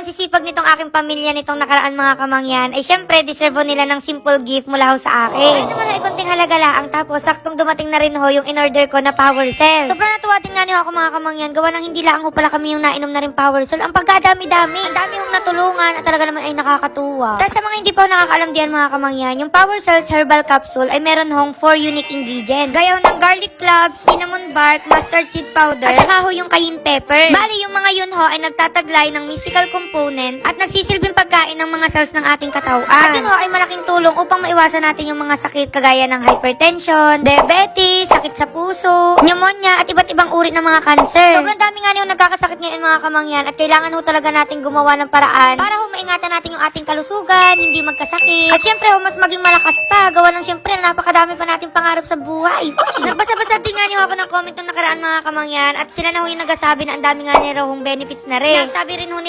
ang sisipag nitong aking pamilya nitong nakaraan mga kamangyan, ay syempre deserve nila ng simple gift mula ho sa akin. Ay naman ay konting halaga lang, tapos saktong dumating na rin ho yung in-order ko na power cells. Sobrang natuwa din nga niyo ako mga kamangyan, gawa ng hindi lang ho pala kami yung nainom na rin power cell. Ang pagkadami-dami, ang dami hong natulungan at talaga naman ay nakakatuwa. Tapos sa mga hindi pa ho nakakaalam diyan mga kamangyan, yung power cells herbal capsule ay meron hong 4 unique ingredients. Gaya ho ng garlic cloves, cinnamon bark, mustard seed powder, at saka ho yung cayenne pepper. Bali yung mga yun ho ay nagtataglay ng mystical components at nagsisilbing pagkain ng mga cells ng ating katawan. At yun ho ay malaking tulong upang maiwasan natin yung mga sakit kagaya ng hypertension, diabetes, sakit sa puso, pneumonia at iba't ibang uri ng mga cancer. Sobrang dami nga niyo nagkakasakit ngayon mga kamangyan at kailangan ho talaga natin gumawa ng paraan para ho maingatan natin yung ating kalusugan, hindi magkasakit. At syempre ho mas maging malakas pa, gawa ng syempre napakadami pa nating pangarap sa buhay. Nagbasa-basa din nga niyo ako ng comment ng nakaraan mga kamangyan at sila na ho yung nagsasabi na ang dami nga niya raw hong benefits na rin. Sabi rin ho